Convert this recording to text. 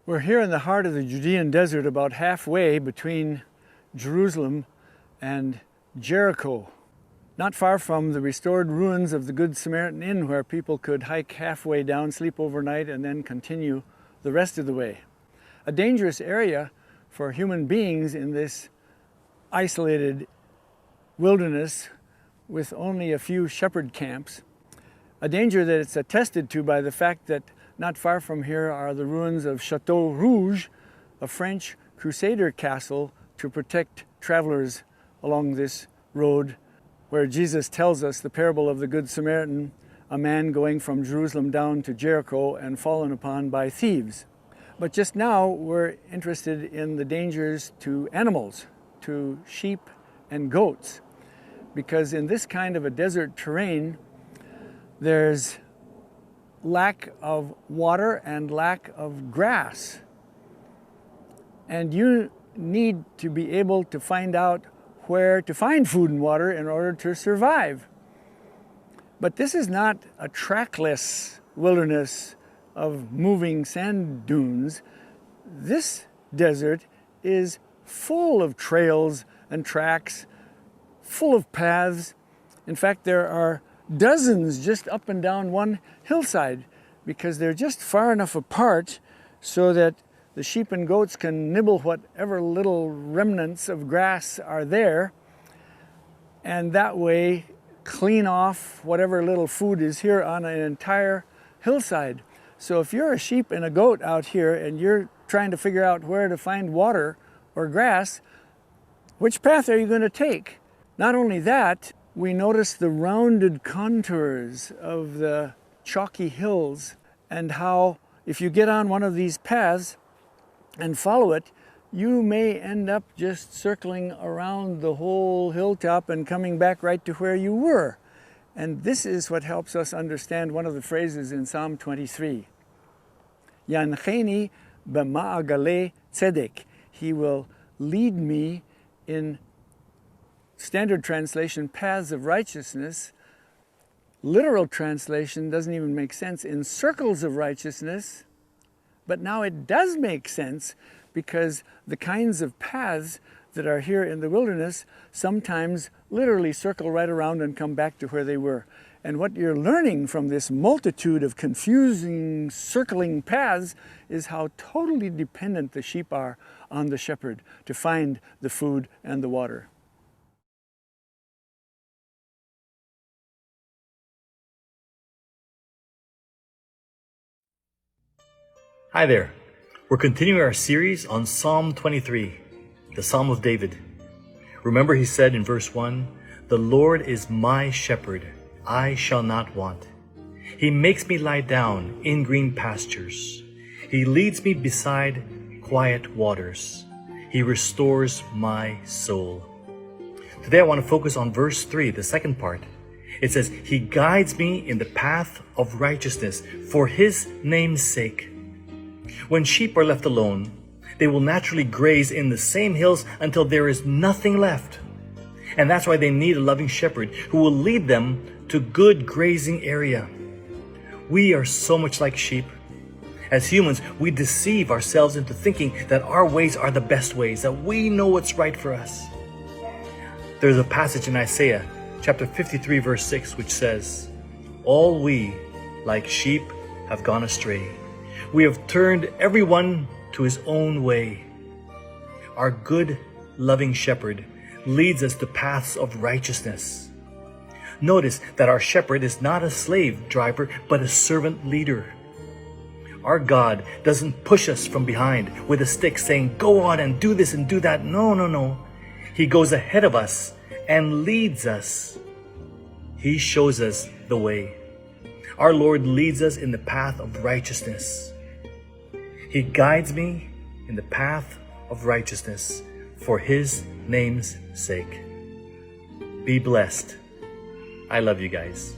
We're here in the heart of the Judean desert, about halfway between Jerusalem and Jericho, not far from the restored ruins of the Good Samaritan Inn, where people could hike halfway down, sleep overnight, and then continue the rest of the way. A dangerous area for human beings in this isolated wilderness with only a few shepherd camps. A danger that it's attested to by the fact that not far from here are the ruins of Chateau Rouge, a French crusader castle to protect travelers along this road, where Jesus tells us the parable of the Good Samaritan, a man going from Jerusalem down to Jericho and fallen upon by thieves. But just now we're interested in the dangers to animals, to sheep and goats, because in this kind of a desert terrain, there's lack of water and lack of grass. And you need to be able to find out where to find food and water in order to survive. But this is not a trackless wilderness of moving sand dunes. This desert is full of trails and tracks, full of paths. In fact, there are dozens just up and down one hillside, because they're just far enough apart so that the sheep and goats can nibble whatever little remnants of grass are there, and that way clean off whatever little food is here on an entire hillside. So if you're a sheep and a goat out here and you're trying to figure out where to find water or grass, which path are you going to take? Not only that, we notice the rounded contours of the chalky hills, and how if you get on one of these paths and follow it, you may end up just circling around the whole hilltop and coming back right to where you were. And this is what helps us understand one of the phrases in Psalm 23. Yancheni b'ma'agale tzedek. He will lead me in Standard Translation, paths of righteousness. Literal translation doesn't even make sense, in circles of righteousness. But now it does make sense, because the kinds of paths that are here in the wilderness sometimes literally circle right around and come back to where they were. And what you're learning from this multitude of confusing, circling paths is how totally dependent the sheep are on the shepherd to find the food and the water. Hi there. We're continuing our series on Psalm 23, the Psalm of David. Remember, he said in verse 1, "The Lord is my shepherd, I shall not want. He makes me lie down in green pastures. He leads me beside quiet waters. He restores my soul." Today I want to focus on verse 3, the second part. It says, "He guides me in the path of righteousness for his name's sake." When sheep are left alone, they will naturally graze in the same hills until there is nothing left. And that's why they need a loving shepherd who will lead them to good grazing area. We are so much like sheep. As humans, we deceive ourselves into thinking that our ways are the best ways, that we know what's right for us. There's a passage in Isaiah chapter 53 verse 6 which says, "All we, like sheep, have gone astray. We have turned everyone to his own way." Our good, loving shepherd leads us to paths of righteousness. Notice that our shepherd is not a slave driver, but a servant leader. Our God doesn't push us from behind with a stick saying, "Go on and do this and do that." No. He goes ahead of us and leads us. He shows us the way. Our Lord leads us in the path of righteousness. He guides me in the path of righteousness for his name's sake. Be blessed. I love you guys.